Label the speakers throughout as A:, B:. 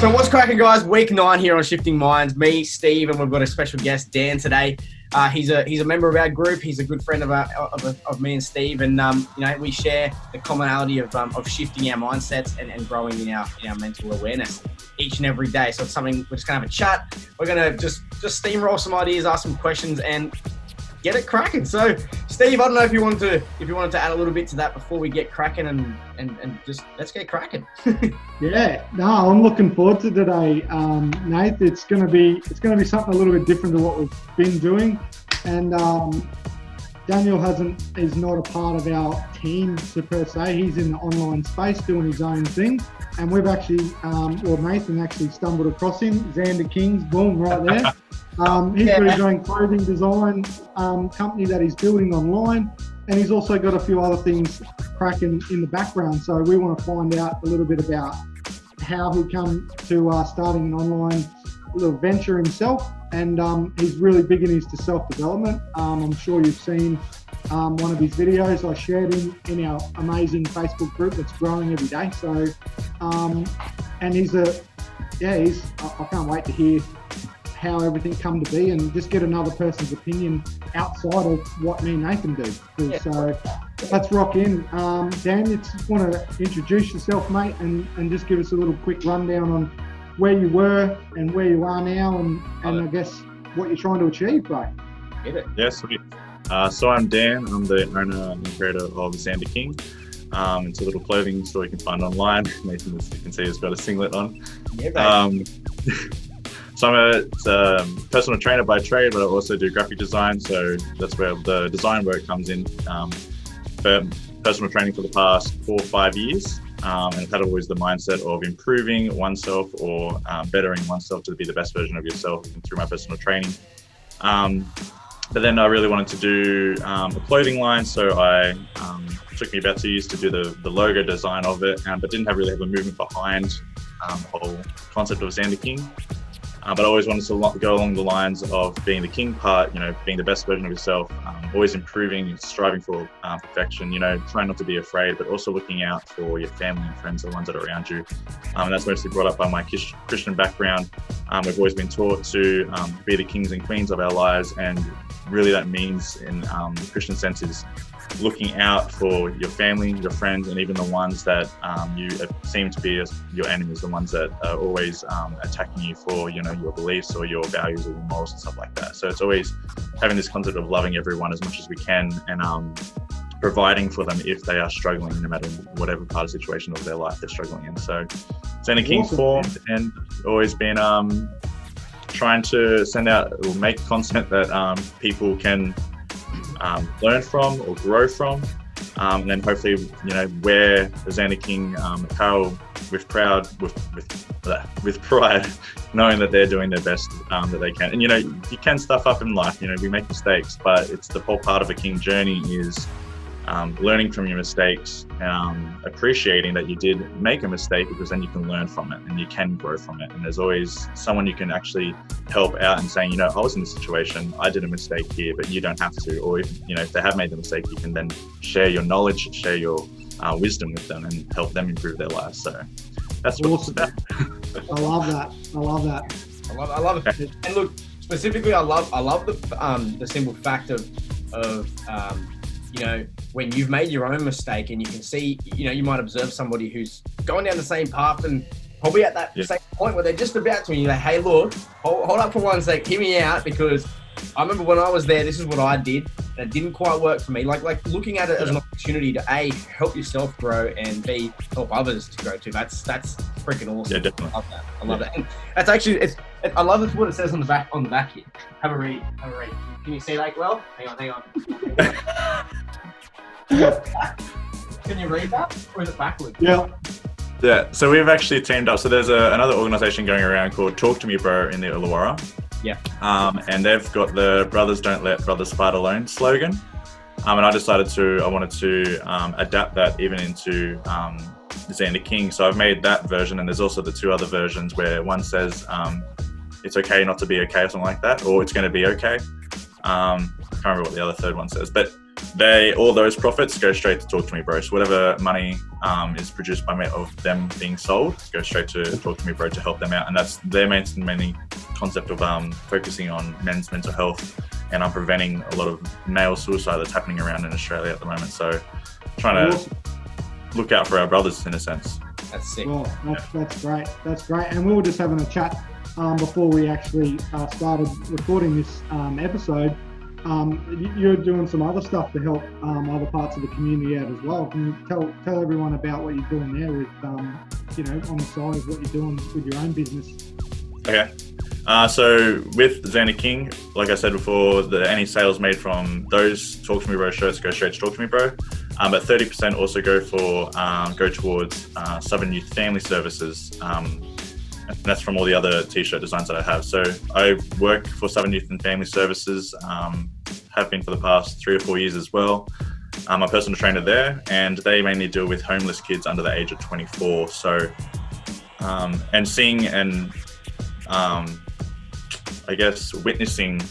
A: So what's cracking, guys? Week 9 here on Shifting Minds. Me, Steve, and we've got a special guest, Dan, today. He's a member of our group. He's a good friend of me and Steve, and we share the commonality of shifting our mindsets and growing in our mental awareness each and every day. So it's something we're just gonna have a chat. We're gonna just steamroll some ideas, ask some questions, and get it cracking. So, Steve, I don't know if you wanted to add a little bit to that before we get cracking, and just let's get cracking.
B: Yeah, no, I'm looking forward to today, Nate. It's gonna be something a little bit different to what we've been doing, and Daniel is not a part of our team per se. He's in the online space doing his own thing, and we've actually, Nathan actually stumbled across him. Xanderkings, boom, right there. He's got his own clothing design company that he's building online, and he's also got a few other things cracking in the background. So we want to find out a little bit about how he come to starting an online little venture himself, and he's really big in his self-development. I'm sure you've seen one of his videos I shared in our amazing Facebook group that's growing every day. So, and I can't wait to hear how everything come to be and just get another person's opinion outside of what me and Nathan do. Yeah. So let's rock in. Dan, you just want to introduce yourself, mate, and just give us a little quick rundown on where you were and where you are now, and I guess what you're trying to achieve, bro.
A: Get it.
C: Yeah, sweet. So I'm Dan. I'm the owner and creator of Xanderkings. It's a little clothing store you can find online. Nathan, as you can see, has got a singlet on.
A: Yeah,
C: So I'm a personal trainer by trade, but I also do graphic design. So that's where the design work comes in. For personal training for the past 4 or 5 years, and I've had always the mindset of improving oneself or bettering oneself to be the best version of yourself through my personal training. But then I really wanted to do a clothing line, so it took me about 2 years to do the logo design of it, but didn't really have a movement behind the whole concept of Xanderking. But I always wanted to go along the lines of being the king part, being the best version of yourself, always improving, striving for perfection, trying not to be afraid, but also looking out for your family and friends, the ones that are around you. And that's mostly brought up by my Christian background. We've always been taught to be the kings and queens of our lives, and really that means in the Christian sense is looking out for your family, your friends, and even the ones that you seem to be your enemies, the ones that are always attacking you for your beliefs or your values or your morals and stuff like that. So it's always having this concept of loving everyone as much as we can, and providing for them if they are struggling, no matter whatever part of the situation of their life they're struggling in. So Xanderkings formed, and always been trying to send out or make content that people can learn from or grow from, and then hopefully wear the Xanderking apparel with pride, knowing that they're doing their best that they can. And you can stuff up in life, we make mistakes, but it's the whole part of a king journey is learning from your mistakes, appreciating that you did make a mistake, because then you can learn from it and you can grow from it. And there's always someone you can actually help out and saying, I was in this situation, I did a mistake here, but you don't have to. Or if they have made the mistake, you can then share your knowledge, share your wisdom with them, and help them improve their lives. So that's what it's about.
B: I love that.
A: I love it. And look, specifically, I love the simple fact of when you've made your own mistake, and you can see, you might observe somebody who's going down the same path and probably at that same point where they're just about to, and you're like, hey, look, hold up for one sec, hear me out, because I remember when I was there, this is what I did, and it didn't quite work for me. Like looking at it as an opportunity to A, help yourself grow, and B, help others to grow too. That's freaking awesome.
C: Yeah, definitely.
A: I love that. And that's actually, I love what it says on the back here. Have a read. Can you see that well? Hang on. Can you read that, or is it backwards?
C: Yeah, so we've actually teamed up. So there's another organization going around called Talk to Me Bro in the Olival.
A: Yeah.
C: And they've got the Brothers Don't Let Brothers Fight Alone slogan. And I wanted to adapt that even into Xanderkings. So I've made that version, and there's also the 2 other versions where one says it's okay not to be okay or something like that, or it's going to be okay. Can't remember what the other third one says, but all those profits go straight to Talk to Me Bro. So whatever money is produced by me of them being sold goes straight to Talk to Me Bro to help them out. And that's their main concept of focusing on men's mental health and preventing a lot of male suicide that's happening around in Australia at the moment. So trying to look out for our brothers in a sense.
A: That's sick.
B: Well, that's great. That's great. And we were just having a chat before we actually started recording this episode. You're doing some other stuff to help other parts of the community out as well. Can you tell everyone about what you're doing there with, on the side of what you're doing with your own business?
C: Okay. So with Xanderkings, like I said before, any sales made from those Talk to Me Bro shirts go straight to Talk to Me Bro. But 30% also go towards Southern Youth Family Services. And that's from all the other t-shirt designs that I have. So I work for Southern Youth and Family Services, have been for the past 3 or 4 years as well. I'm a personal trainer there, and they mainly deal with homeless kids under the age of 24. So, and seeing and I guess witnessing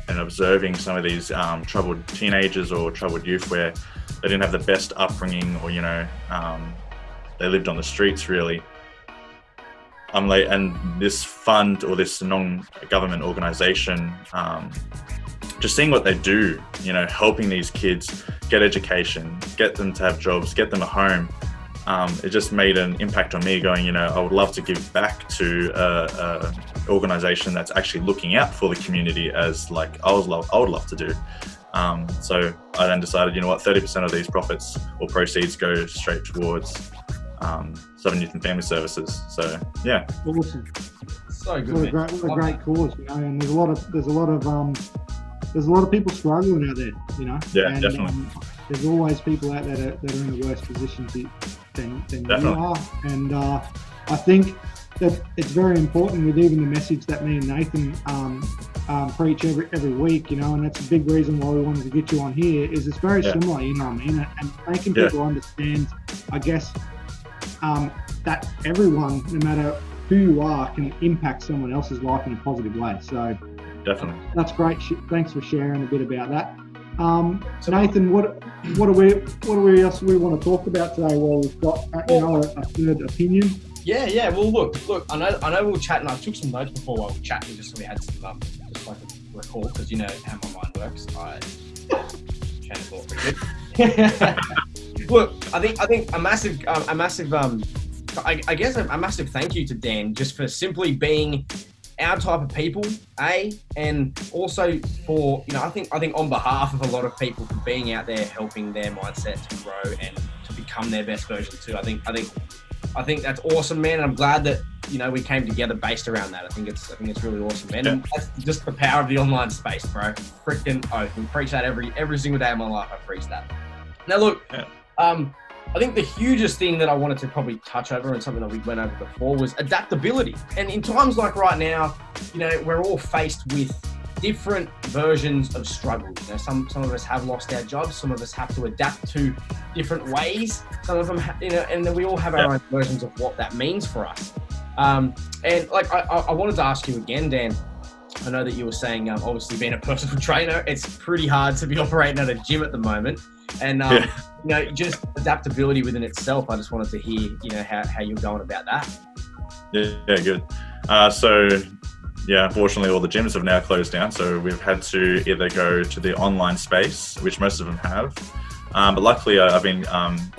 C: and observing some of these troubled teenagers or troubled youth where they didn't have the best upbringing, or they lived on the streets really. And this fund or this non-government organization, just seeing what they do, helping these kids get education, get them to have jobs, get them a home, it just made an impact on me going, I would love to give back to a organization that's actually looking out for the community as like I would love to do. So I then decided, 30% of these profits or proceeds go straight towards Southern Youth and Family Services. So yeah,
B: awesome.
A: So good.
B: What a great cause, and there's a lot of people struggling out there,
C: Yeah,
B: and,
C: definitely.
B: There's always people out there that are in a worse position than you are, and I think that it's very important with even the message that me and Nathan preach every week, and that's a big reason why we wanted to get you on here. Is it's very similar, and making people understand, I guess. That everyone, no matter who you are, can impact someone else's life in a positive way. So
C: definitely,
B: that's great. Thanks for sharing a bit about that. Nathan, what else we want to talk about today? Well, we've got a third opinion.
A: Yeah. Well, look. I know we were chatting. I took some notes before while we were chatting, just so we had some just like a recall, because you know how my mind works. I chain of thought pretty good. Look, I think a massive a massive thank you to Dan just for simply being our type of people, and also for I think on behalf of a lot of people, for being out there helping their mindset to grow and to become their best version too. I think that's awesome, man. And I'm glad that we came together based around that. I think it's really awesome, man. And that's just the power of the online space, bro. Freaking oath. We preach that every single day of my life. I preach that. Now look. Yeah. I think the hugest thing that I wanted to probably touch over, and something that we went over before, was adaptability. And in times like right now, we're all faced with different versions of struggle. Some of us have lost our jobs. Some of us have to adapt to different ways. Some of them, and then we all have our own versions of what that means for us. And like I wanted to ask you again, Dan. I know that you were saying, obviously being a personal trainer, it's pretty hard to be operating at a gym at the moment. And, just adaptability within itself. I just wanted to hear, how you're going about that.
C: Yeah, good. Unfortunately, all the gyms have now closed down. So we've had to either go to the online space, which most of them have. But luckily, I've been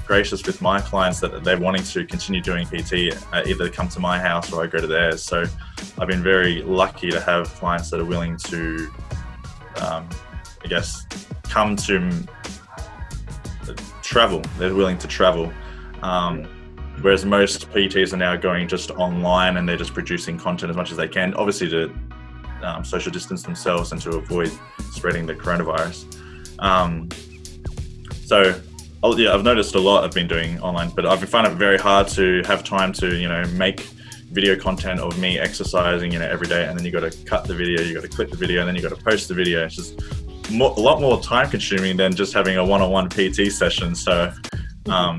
C: gracious with my clients that they're wanting to continue doing PT, either come to my house or I go to theirs. So I've been very lucky to have clients that are willing to, come to travel. They're willing to travel. Whereas most PTs are now going just online and they're just producing content as much as they can, obviously to social distance themselves and to avoid spreading the coronavirus. I've noticed a lot I've been doing online, but I've found it very hard to have time to, make video content of me exercising, every day. And then you got to cut the video, you got to clip the video, and then you got to post the video. It's just a lot more time consuming than just having a one-on-one PT session. So I'm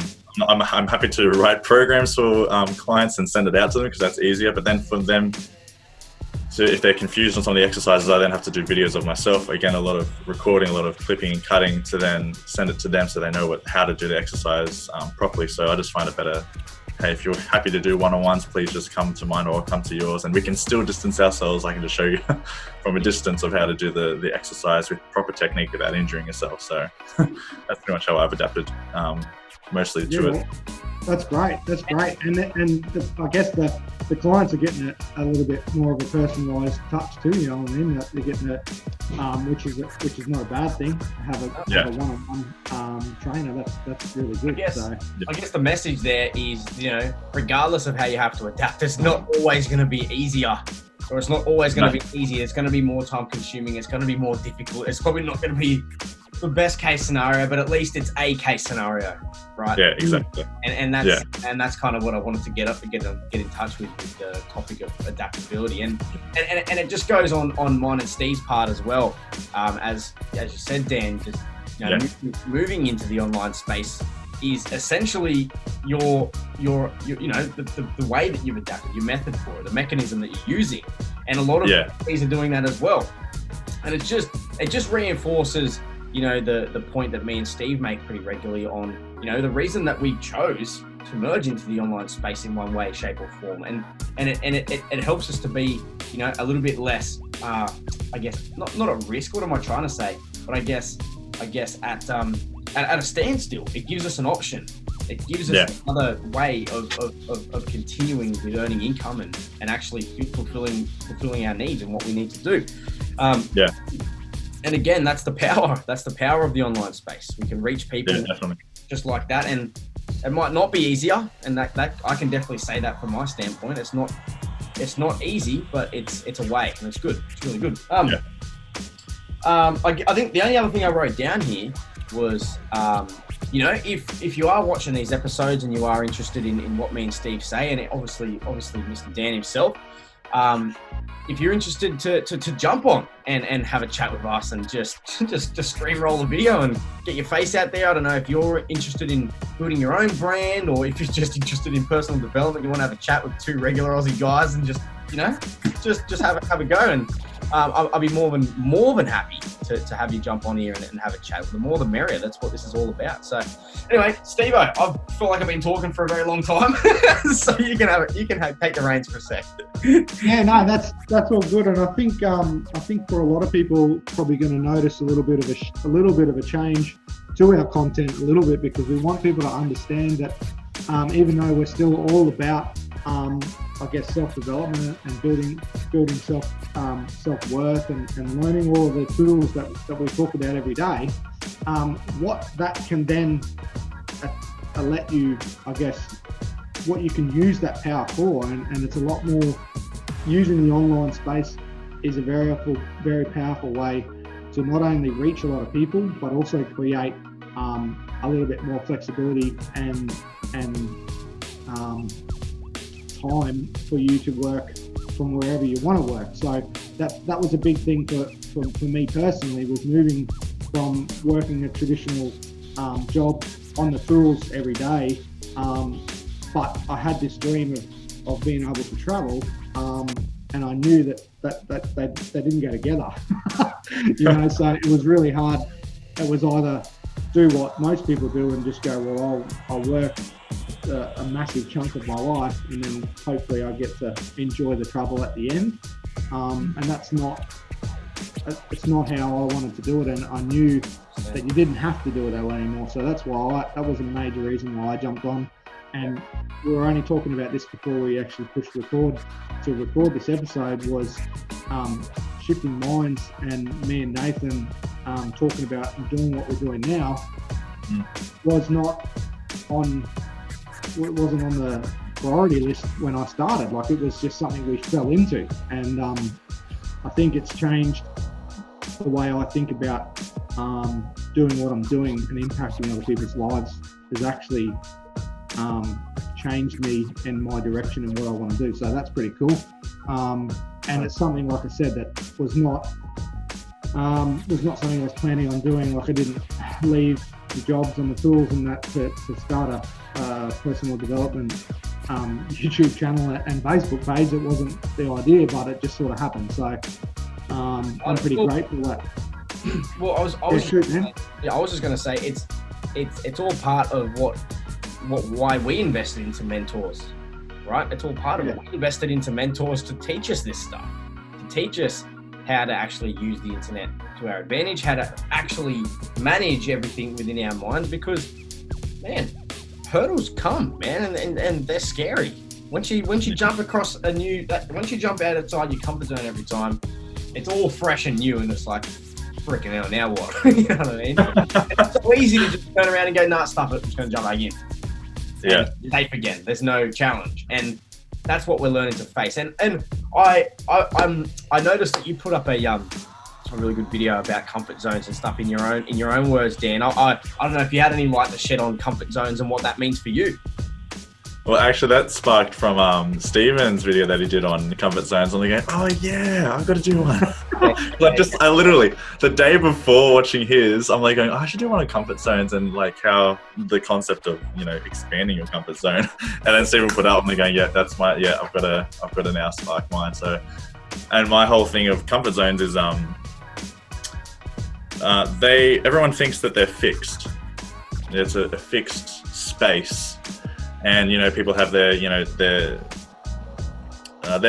C: happy to write programs for clients and send it out to them because that's easier. But then for them So if they're confused on some of the exercises, I then have to do videos of myself. Again, a lot of recording, a lot of clipping and cutting to then send it to them so they know how to do the exercise properly. So I just find it better. Hey, if you're happy to do one-on-ones, please just come to mine or I'll come to yours, and we can still distance ourselves. I can just show you from a distance of how to do the exercise with proper technique without injuring yourself. So that's pretty much how I've adapted mostly to it.
B: That's great. That's great. And I guess the clients are getting a little bit more of a personalised touch too. You know what I mean? That they're getting it, which is not a bad thing. To have a one-on-one trainer. That's really good.
A: I guess the message there is, you know, regardless of how you have to adapt, it's not always going to be easier, or it's not always going to be easy. It's going to be more time-consuming. It's going to be more difficult. It's probably not going to be the best case scenario, but at least it's a case scenario, right?
C: Yeah, exactly.
A: And that's kind of what I wanted to get in touch with the topic of adaptability, and it just goes on mine and Steve's part as well. As you said, Dan, just moving into the online space is essentially your the way that you've adapted, your method for it, the mechanism that you're using, and a lot of these are doing that as well. And it just reinforces, you know, the point that me and Steve make pretty regularly on, you know, the reason that we chose to merge into the online space in one way, shape or form. And it helps us to be, you know, a little bit less, I guess, not at risk. What am I trying to say? But I guess at a standstill. It gives us an option. It gives us another way of continuing with earning income and actually fulfilling our needs and what we need to do. And again, that's the power. That's the power of the online space. We can reach people just like that, and it might not be easier. And that I can definitely say that from my standpoint. It's not easy, but it's a way, and it's good. It's really good. I think the only other thing I wrote down here was, you know, if you are watching these episodes and you are interested in what me and Steve say, and obviously Mr. Dan himself, if you're interested to jump on and have a chat with us and just screen roll a video and get your face out there. I don't know if you're interested in building your own brand, or if you're just interested in personal development, you want to have a chat with two regular Aussie guys and just have a go. And I'll be more than happy to have you jump on here and have a chat. The more the merrier. That's what this is all about. So anyway, Steve-o, I feel like I've been talking for a very long time, so you can take the reins for a sec.
B: Yeah, no, that's all good, and I think for a lot of people, probably going to notice a little bit of a change to our content, a little bit, because we want people to understand that even though we're still all about I guess self-development and building self-worth and learning all of the tools that we talk about every day, what that can then let you, I guess, what you can use that power for, and it's a lot more. Using the online space is a very powerful way to not only reach a lot of people, but also create a little bit more flexibility and time for you to work from wherever you want to work. So that was a big thing for me personally, was moving from working a traditional job on the tools every day, but I had this dream of being able to travel, and I knew that they didn't go together. You know, so it was really hard. It was either do what most people do and just go, well, I'll work a massive chunk of my life, and then hopefully I get to enjoy the travel at the end. And it's not how I wanted to do it, and I knew that you didn't have to do it that way anymore. So that's why that was a major reason why I jumped on. And we were only talking about this before we actually pushed record to record this episode, was shifting minds, and me and Nathan talking about and doing what we're doing now wasn't on the priority list when I started. Like, it was just something we fell into, and I think it's changed the way I think about doing what I'm doing and impacting other people's lives. Has actually changed me in my direction and what I want to do. So that's pretty cool. And it's something, like I said, that was not something I was planning on doing. Like, I didn't leave the jobs and the tools and that to start a personal development YouTube channel and Facebook page. It wasn't the idea, but it just sort of happened. So I'm pretty grateful for that.
A: Well, I was just going to say it's all part of why we invested into mentors, right? It's all part of it. We invested into mentors to teach us this stuff, to teach us how to actually use the internet to our advantage, how to actually manage everything within our minds, because, man, hurdles come, man, and they're scary. Once you jump across once you jump outside your comfort zone every time, it's all fresh and new, and it's like, freaking hell, now what? You know what I mean? It's so easy to just turn around and go, nah, stuff it, I'm just going to jump back in.
C: Yeah.
A: And safe again. There's no challenge. And that's what we're learning to face. And I noticed that you put up a really good video about comfort zones and stuff in your own words, Dan. I don't know if you had any light to shed on comfort zones and what that means for you.
C: Well, actually, that sparked from Steven's video that he did on comfort zones. I'm like, oh yeah, I've got to do one. I literally, the day before watching his, I'm like going, oh, I should do one on comfort zones and like how the concept of, expanding your comfort zone. And then Steven put up, I'm going, I've got to now spark mine. So, and my whole thing of comfort zones is everyone thinks that they're fixed. It's a fixed space. And, people have their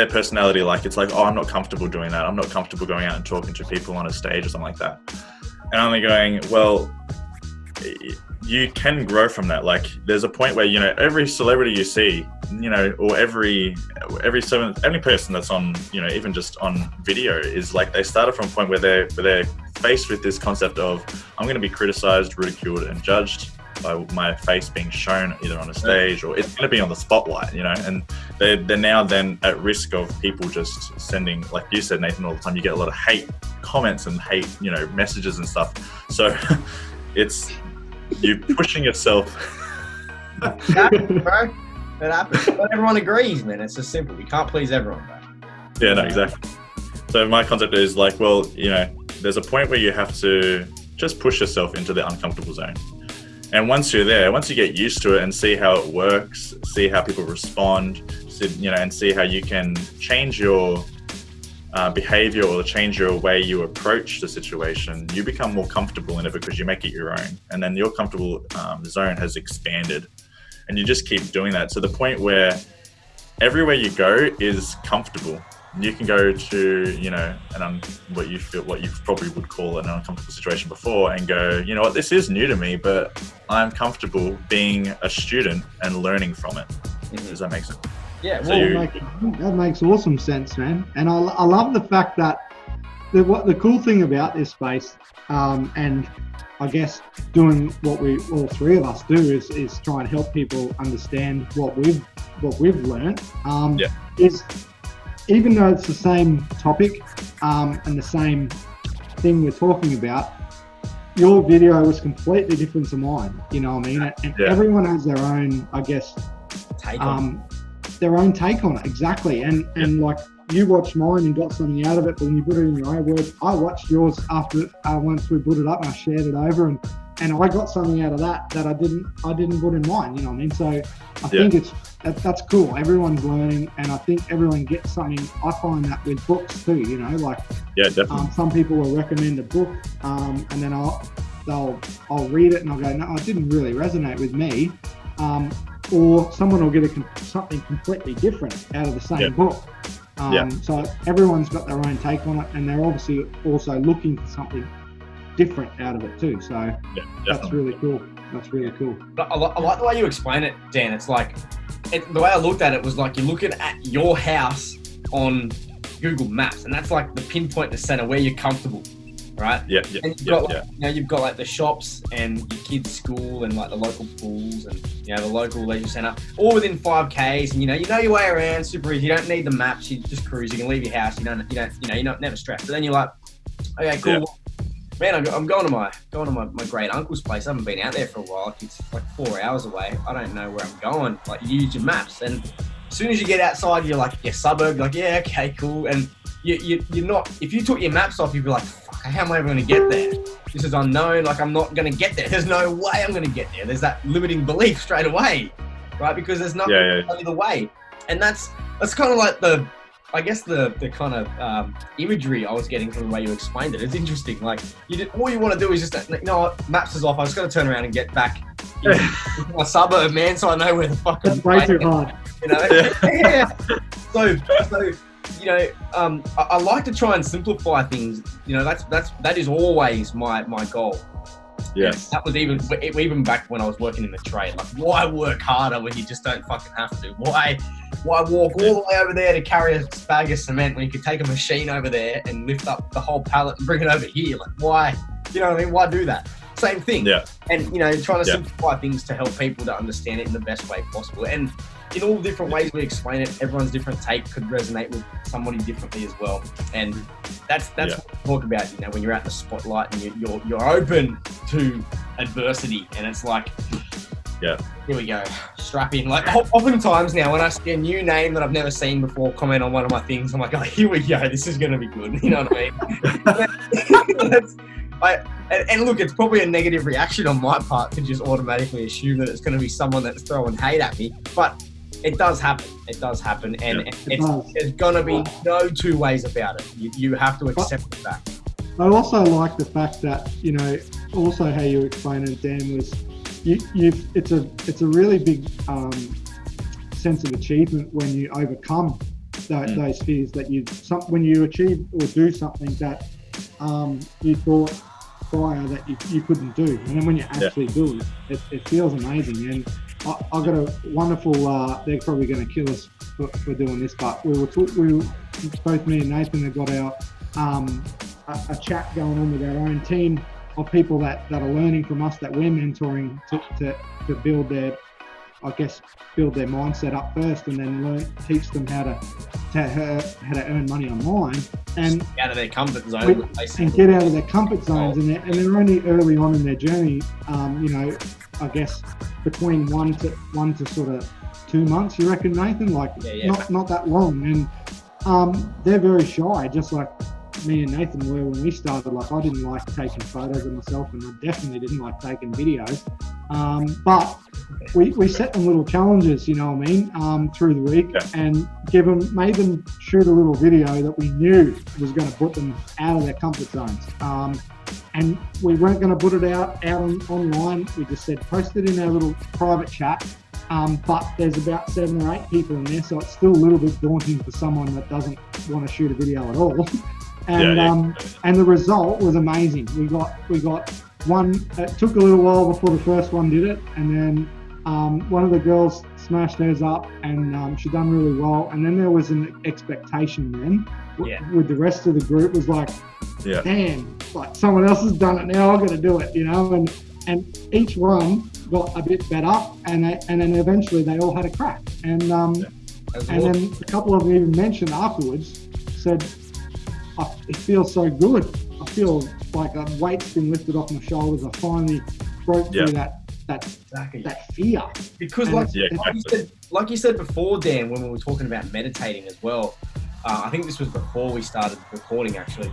C: personality, like, it's like, oh, I'm not comfortable doing that. I'm not comfortable going out and talking to people on a stage or something like that. And I'm going, well, you can grow from that. Like, there's a point where, every celebrity you see, or every person that's on, even just on video is like, they started from a point where they're faced with this concept of, I'm going to be criticized, ridiculed, and judged by my face being shown either on a stage or it's going to be on the spotlight, and they're now then at risk of people just sending, like you said, Nathan, all the time, you get a lot of hate comments and hate, messages and stuff. So it's you pushing yourself.
A: It happens, bro. It happens. But everyone agrees, man. It's just simple. We can't please everyone, bro.
C: Yeah, no, exactly. So my concept is like, well, there's a point where you have to just push yourself into the uncomfortable zone. And once you're there, once you get used to it and see how it works, see how people respond, and see how you can change your behavior or change your way you approach the situation, you become more comfortable in it because you make it your own. And then your comfortable zone has expanded. And you just keep doing that to the point where everywhere you go is comfortable. You can go to, what you probably would call an uncomfortable situation before and go, you know what, this is new to me, but I'm comfortable being a student and learning from it. Mm-hmm. Does that make sense?
A: Yeah,
B: that makes awesome sense, man. And I love the fact that the cool thing about this space, and I guess doing what we all three of us do is try and help people understand what we've learned. Is even though it's the same topic and the same thing we're talking about, your video was completely different to mine. You know what I mean? And everyone has their own, I guess, their own take on it. Exactly. And like you watched mine and got something out of it, but when you put it in your own words, I watched yours after once we put it up and I shared it over and I got something out of that I didn't put in mine. You know what I mean? So I think that's cool. Everyone's learning, and I think everyone gets something. I find that with books too,
C: definitely.
B: Some people will recommend a book, and then I'll read it and I'll go, no, it didn't really resonate with me. Or someone will get something completely different out of the same book. So everyone's got their own take on it, and they're obviously also looking for something different out of it too. So that's really cool. That's really cool.
A: I like the way you explain it, Dan. It's like, the way I looked at it was like you're looking at your house on Google Maps, and that's like the pinpoint, the center where you're comfortable, right? And you've got like the shops and your kids' school and like the local pools and the local leisure center, all within 5Ks, and you know your way around super easy. You don't need the maps. You just cruise. You can leave your house. You're not never stressed. But then you're like, okay, cool. Yeah. Man, I'm going to my great uncle's place. I haven't been out there for a while. It's like 4 hours away. I don't know where I'm going. Like, you use your maps, and as soon as you get outside, you're like your suburb. You're like, yeah, okay, cool. And you're not. If you took your maps off, you'd be like, fuck, how am I ever going to get there? This is unknown. Like, I'm not going to get there. There's no way I'm going to get there. There's that limiting belief straight away. right? Because there's nothing either way. And that's kind of like the kind of imagery I was getting from the way you explained it. It's interesting. Like, all you want to do is just, you know what, maps is off. I'm just going to turn around and get back into my suburb, man, so I know where the fuck I'm
B: way too hard.
A: You know? Yeah. So you know, I like to try and simplify things. You know, that is always my goal.
C: Yes.
A: And that was even back when I was working in the trade. Like, why work harder when you just don't fucking have to? Why walk all the way over there to carry a bag of cement when you could take a machine over there and lift up the whole pallet and bring it over here? Like, why? You know what I mean? Why do that? Same thing.
C: Yeah.
A: And, you know, trying to simplify things to help people to understand it in the best way possible. And in all different ways we explain it, everyone's different take could resonate with somebody differently as well. And that's what we talk about, you know, when you're out in the spotlight and you're open to adversity, and it's like, here we go, strap in. Like, oftentimes now when I see a new name that I've never seen before comment on one of my things, I'm like, oh, here we go, this is going to be good. You know what I mean? And look, it's probably a negative reaction on my part to just automatically assume that it's going to be someone that's throwing hate at me, but it does happen. It does happen, and there's going to be no two ways about it. You have to accept the fact.
B: I also like the fact that, you know, also how you explain it, Dan, was it's a really big sense of achievement when you overcome those fears that when you achieve or do something that you thought prior that you couldn't do, and then when you actually do it, it feels amazing. And I've got a wonderful, they're probably going to kill us for doing this, but both me and Nathan have got a chat going on with our own team of people that are learning from us, that we're mentoring to build their mindset up first, and then teach them how to earn money online and
A: get out of their comfort zone.
B: And get out of their comfort zones, and they're only early on in their journey. You know, I guess between one to sort of 2 months. You reckon, Nathan? Like, not that long, and they're very shy, just like me and Nathan were when we started. Like, I didn't like taking photos of myself, and I definitely didn't like taking videos. But we set them little challenges, you know what I mean, through the week, and made them shoot a little video that we knew was going to put them out of their comfort zones. And we weren't going to put it out online. We just said post it in our little private chat. But there's about 7 or 8 people in there, so it's still a little bit daunting for someone that doesn't want to shoot a video at all. And the result was amazing. We got one. It took a little while before the first one did it, and then one of the girls smashed hers up, and she done really well. And then there was an expectation then with the rest of the group, was like, damn, like someone else has done it now, I've got to do it, you know. And each one got a bit better, and then eventually they all had a crack. And then a couple of them even mentioned afterwards, said, it feels so good. I feel like a weight's been lifted off my shoulders. I finally broke through that fear. Because like you said before, Dan, when we were talking about meditating as well, I think this was before we started recording actually.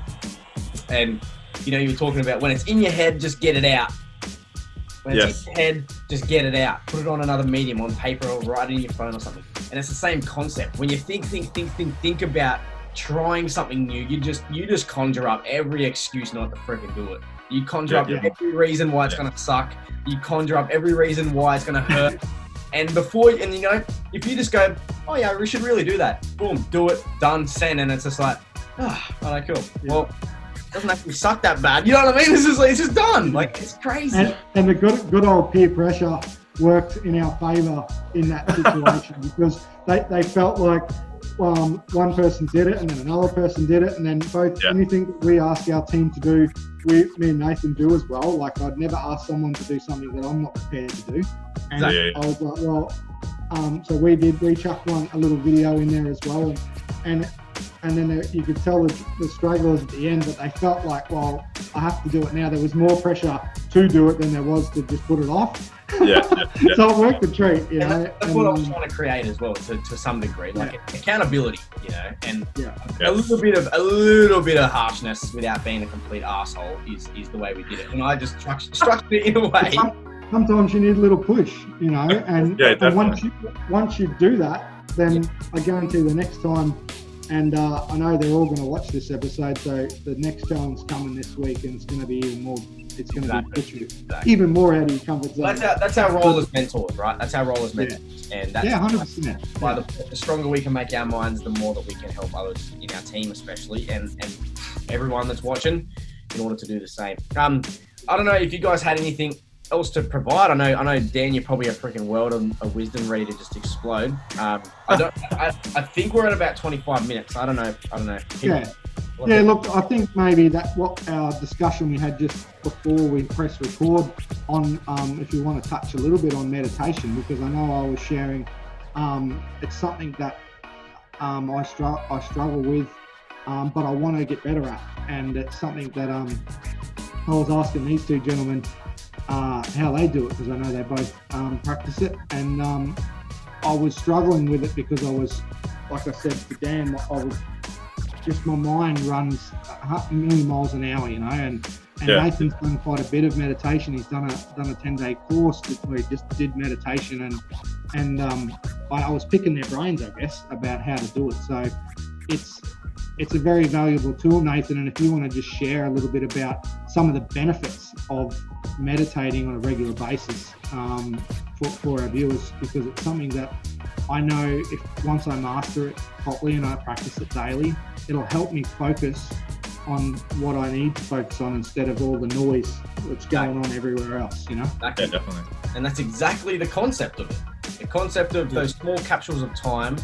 B: And, you know, you were talking about when it's in your head, just get it out. When it's in your head, just get it out. Put it on another medium, on paper, or write it in your phone or something. And it's the same concept. When you think about trying something new, you just conjure up every excuse not to freaking do it. You conjure up every reason why it's going to suck. You conjure up every reason why it's going to hurt. And you know, if you just go, oh yeah, we should really do that. Boom, do it, done, send, and it's just like, oh, alright, cool. Yeah. Well, it doesn't actually suck that bad. You know what I mean? It's just done. Like, it's crazy. And the good old peer pressure worked in our favour in that situation because they felt like one person did it and then another person did it, and then anything we ask our team to do, me and Nathan do as well. Like, I'd never ask someone to do something that I'm not prepared to do. And I was like, well, so we chucked a little video in there as well, and then you could tell the strugglers at the end that they felt like, well, I have to do it now. There was more pressure to do it than there was to just put it off. So it worked a treat, you know.
A: That's what I was trying to create as well, to some degree, like accountability, you know, and a little bit of harshness without being a complete asshole is the way we did it. And I just structured it in a way
B: sometimes you need a little push, you know, and,
C: Yeah,
B: and
C: definitely.
B: once you do that, then I guarantee the next time, and I know they're all going to watch this episode, so the next challenge coming this week, and it's going to be even more. It's going to be pushing even more out of your comfort zone.
A: That's our role as mentors, right? That's our role as mentors, and that's
B: 100%.
A: By the stronger we can make our minds, the more that we can help others in our team, especially, and everyone that's watching, in order to do the same. I don't know if you guys had anything else to provide. I know, Dan, you're probably a freaking world of wisdom ready to just explode. I think we're at about 25 minutes. I don't know.
B: Yeah, look, I think maybe that what our discussion we had just before we press record on, if you want to touch a little bit on meditation, because I know I was sharing, it's something that I struggle with, but I want to get better at, and it's something that I was asking these two gentlemen how they do it, because I know they both practice it, and I was struggling with it because I was, like I said to Dan, I was just, my mind runs a million miles an hour, you know, and Nathan's done quite a bit of meditation. He's done a 10-day course where he just did meditation, and I was picking their brains, I guess, about how to do it. So it's a very valuable tool, Nathan, and if you want to just share a little bit about some of the benefits of meditating on a regular basis for our viewers, because it's something that I know if once I master it properly and I practice it daily, it'll help me focus on what I need to focus on instead of all the noise that's going on everywhere else, you know?
C: Yeah, definitely.
A: And that's exactly the concept of it. The concept of those small capsules of time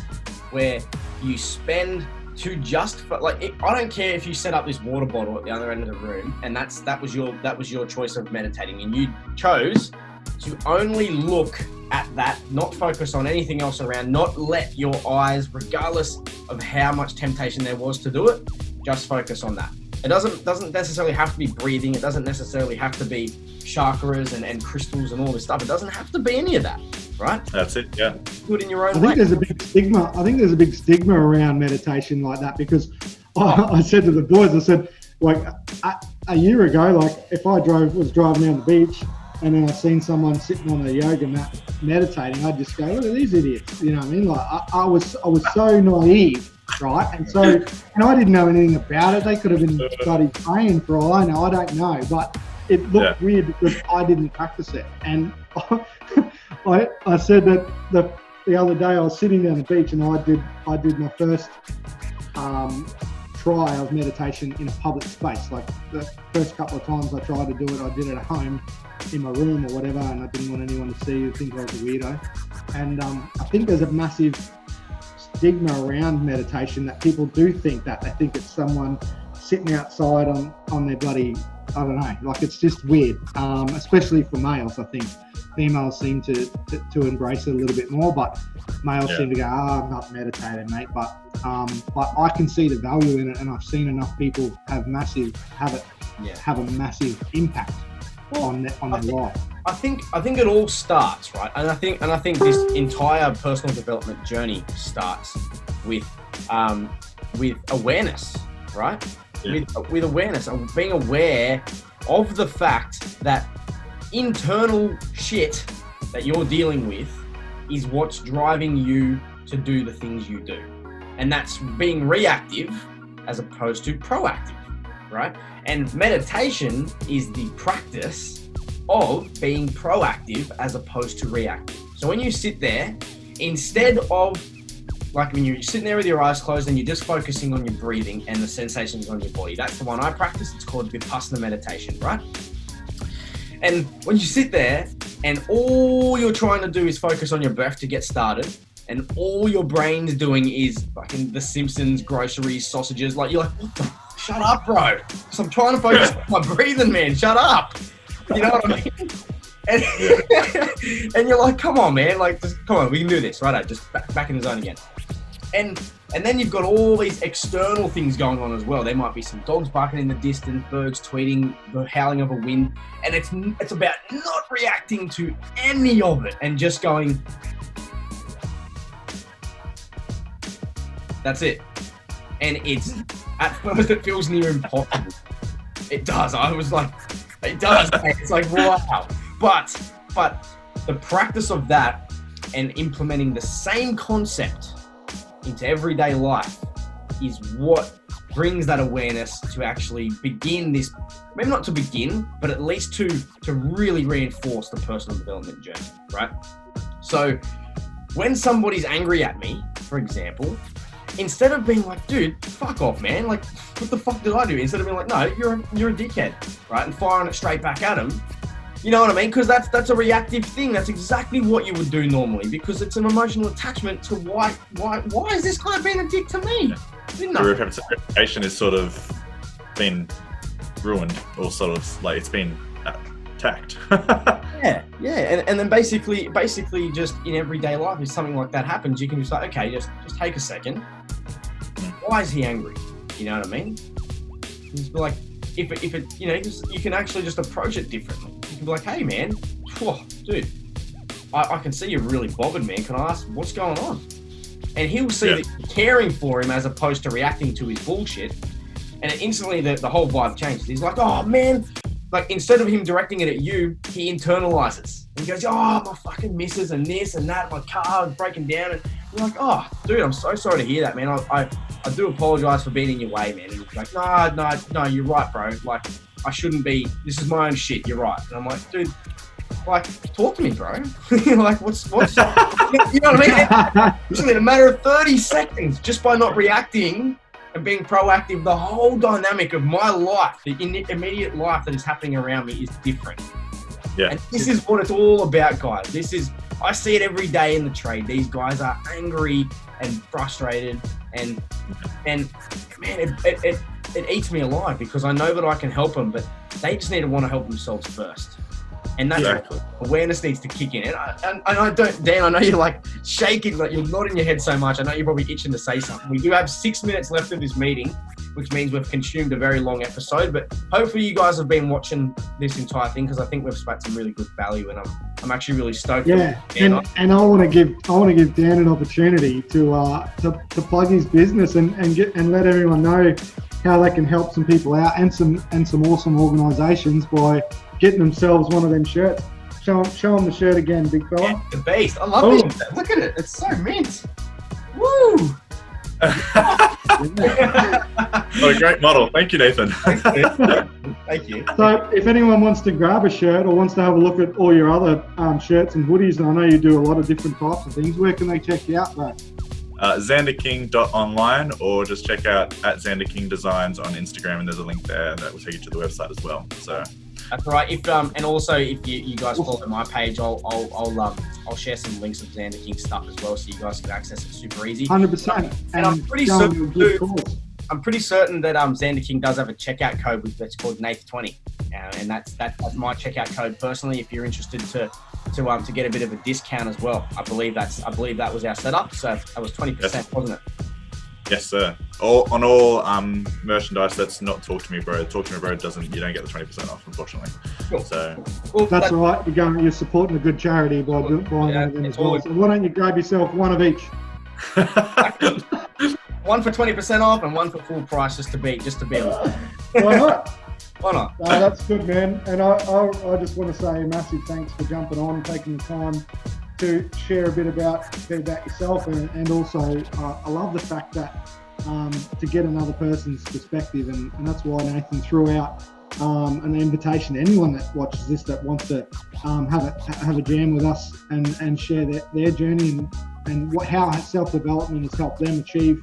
A: where you spend to just, I don't care if you set up this water bottle at the other end of the room and that was your choice of meditating, and you chose to only look at that, not focus on anything else around, not let your eyes, regardless of how much temptation there was to do it, just focus on that. It doesn't necessarily have to be breathing. It doesn't necessarily have to be chakras and crystals and all this stuff. It doesn't have to be any of that, right?
C: That's it, yeah.
A: Do it in your own
B: I
A: way.
B: think there's a big stigma around meditation like that, because I said to the boys, I said, like a year ago, like if I was driving down the beach and then I seen someone sitting on a yoga mat meditating, I'd just go, look at these idiots. You know what I mean? Like I was so naive, right? And so, and I didn't know anything about it. They could have been bloody praying for all I know. I don't know, but it looked weird because I didn't practice it. And I said that the other day I was sitting down the beach and I did my first try of meditation in a public space. Like the first couple of times I tried to do it, I did it at home in my room or whatever, and I didn't want anyone to see or think I was a weirdo. And I think there's a massive stigma around meditation that people do think that. They think it's someone sitting outside on their bloody, I don't know, like it's just weird, especially for males. I think females seem to embrace it a little bit more, but males seem to go, I'm not meditating, mate. But I can see the value in it, and I've seen enough people have a massive impact on their life.
A: I think it all starts, right, and I think this entire personal development journey starts with awareness, right? Yeah. With awareness, of being aware of the fact that internal shit that you're dealing with is what's driving you to do the things you do, and that's being reactive as opposed to proactive, right? And meditation is the practice of being proactive as opposed to reactive. So when you sit there, instead of, like when you're sitting there with your eyes closed and you're just focusing on your breathing and the sensations on your body, that's the one I practice. It's called Vipassana meditation, right? And when you sit there and all you're trying to do is focus on your breath to get started, and all your brain's doing is fucking The Simpsons, groceries, sausages, like you're like, what the, shut up, bro. Because I'm trying to focus on my breathing, man. Shut up. You know what I mean? And you're like, come on, man. Like, just, come on, we can do this, right? Just back in the zone again. And then you've got all these external things going on as well. There might be some dogs barking in the distance, birds tweeting, the howling of a wind. And it's about not reacting to any of it and just going, that's it. And at first it feels near impossible. It does. I was like, it does. It's like, wow. But But the practice of that and implementing the same concept into everyday life is what brings that awareness to actually begin this, maybe not to begin, but at least to really reinforce the personal development journey, right? So when somebody's angry at me, for example, instead of being like, dude, fuck off, man, like, what the fuck did I do? Instead of being like, no, you're a dickhead, right? And firing it straight back at him. You know what I mean? Because that's a reactive thing. That's exactly what you would do normally, because it's an emotional attachment to why is this guy being a dick to me?
C: The reputation is sort of been ruined, or sort of like it's been attacked.
A: yeah. And then basically just in everyday life, if something like that happens, you can just like, okay, just take a second. Why is he angry? You know what I mean? Just be like, if it you know, you can actually just approach it differently. You can be like, hey man, dude, I can see you're really bothered, man. Can I ask what's going on? And he'll see that you're caring for him as opposed to reacting to his bullshit. And instantly the whole vibe changes. He's like, oh man, like instead of him directing it at you, he internalizes. And he goes, oh, my fucking missus and this and that, my car is breaking down. And you're like, oh, dude, I'm so sorry to hear that, man. I do apologize for being in your way, man. And he's like, no, you're right, bro. Like, I shouldn't be, this is my own shit, you're right. And I'm like, dude, like, talk to me, bro. Like, what's you know what I mean? Literally, in a matter of 30 seconds, just by not reacting and being proactive, the whole dynamic of my life, the immediate life that is happening around me is different.
C: Yeah.
A: And this is what it's all about, guys. I see it every day in the trade. These guys are angry and frustrated, and man, it eats me alive, because I know that I can help them, but they just need to want to help themselves first. And that's
C: Exactly.
A: awareness needs to kick in. And I don't, Dan, I know you're like shaking, like you're nodding your head so much. I know you're probably itching to say something. We do have 6 minutes left of this meeting, which means we've consumed a very long episode, but hopefully you guys have been watching this entire thing, because I think we've spat some really good value, and I'm actually really stoked.
B: Yeah, and I want to give Dan an opportunity to plug his business and let everyone know how they can help some people out and some awesome organisations by getting themselves one of them shirts. Show them the shirt again, big fella.
A: Yeah, the beast. I love this. Look at it. It's so mint. Woo!
C: What a great model. Thank you, Nathan.
A: Thank you.
B: So if anyone wants to grab a shirt or wants to have a look at all your other shirts and hoodies, and I know you do a lot of different types of things, where can they check you out, bro?
C: Xanderking.online, or just check out @Xanderking Designs on Instagram, and there's a link there that will take you to the website as well. So
A: that's right. If and also if you guys follow my page, I'll share some links of Xanderking stuff as well, so you guys can access it super easy.
B: 100%.
A: And I'm pretty certain that Xanderking does have a checkout code that's called NATH20, and that's my checkout code personally. If you're interested to get a bit of a discount as well, I believe that was our setup. So that was 20%, wasn't it?
C: yes, sir. On all merchandise that's not Talk to Me Bro. Talk to Me Bro you don't get the 20% off, unfortunately.
A: Cool.
C: So
A: well,
B: that's all right. You're supporting a good charity by buying one of them as well. So why don't you grab yourself one of each?
A: One for 20% off and one for full price, just to be
B: Why not?
A: Why not?
B: No, that's good, man. And I just want to say a massive thanks for jumping on, taking the time to share a bit about yourself, and also I love the fact that to get another person's perspective, and that's why Nathan threw out an invitation to anyone that watches this that wants to have a jam with us and share their journey and how self-development has helped them achieve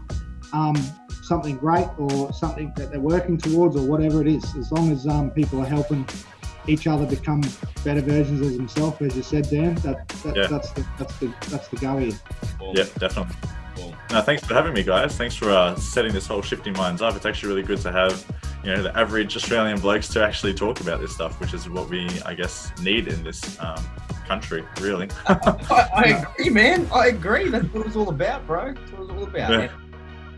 B: something great, or something that they're working towards, or whatever it is. As long as people are helping each other become better versions of themselves, as you said, Dan, that's the go here.
C: Cool. Yeah, definitely. Cool. No, thanks for having me, guys. Thanks for setting this whole Shifting Minds up. It's actually really good to have the average Australian blokes to actually talk about this stuff, which is what we, I guess, need in this country, really.
A: I agree, man. I agree. That's what it's all about, bro. That's what it's all about. Yeah.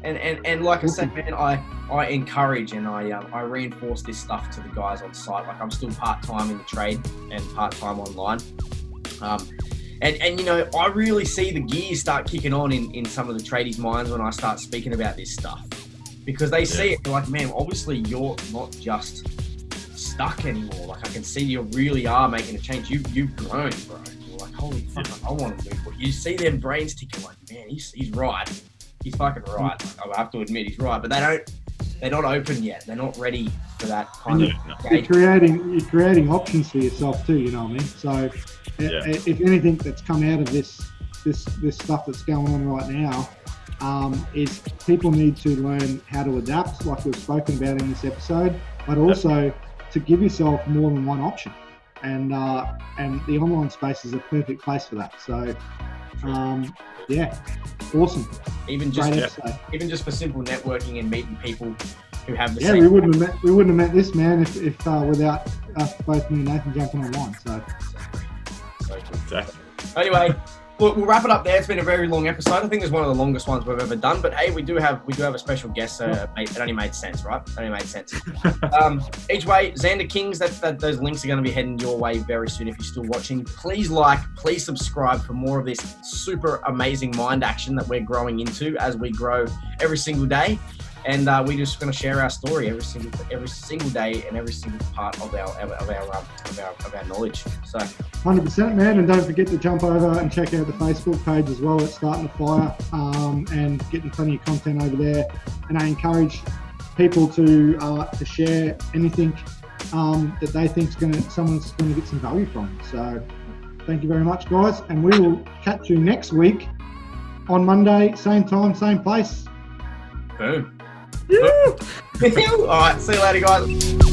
A: And like I said, man, I encourage and I reinforce this stuff to the guys on site. Like, I'm still part-time in the trade and part-time online. And I really see the gears start kicking on in some of the tradies' minds when I start speaking about this stuff, because they see it, they're like, man, obviously you're not just stuck anymore. Like, I can see you really are making a change. You've grown, bro. You're like, holy fuck, I want to move. You see them brains ticking, like, man, he's right. He's fucking right. Like, I have to admit, he's right. But they're not open yet. They're not ready for that kind of.
B: You're creating options for yourself too. You know what I mean? So, if anything that's come out of this stuff that's going on right now, is people need to learn how to adapt, like we've spoken about in this episode, but also to give yourself more than one option. And the online space is a perfect place for that. So, awesome.
A: Even just for simple networking and meeting people who have the
B: same.
A: Yeah,
B: we wouldn't have met this man if without us both, me and Nathan, jumping online. So
C: exactly.
A: Anyway, look, we'll wrap it up there. It's been a very long episode. I think it's one of the longest ones we've ever done. But hey, we do have a special guest. It only made sense, right? It only made sense. Each way, Xanderkings. Those links are going to be heading your way very soon. If you're still watching, please please subscribe for more of this super amazing mind action that we're growing into as we grow every single day. And we're just going to share our story every single day and every single part of our knowledge. So
B: 100%, man. And don't forget to jump over and check out the Facebook page as well. It's starting to fire and getting plenty of content over there. And I encourage people to share anything that they think someone's going to get some value from. So thank you very much, guys. And we will catch you next week on Monday, same time, same place.
A: Boom. All right, see you later, guys.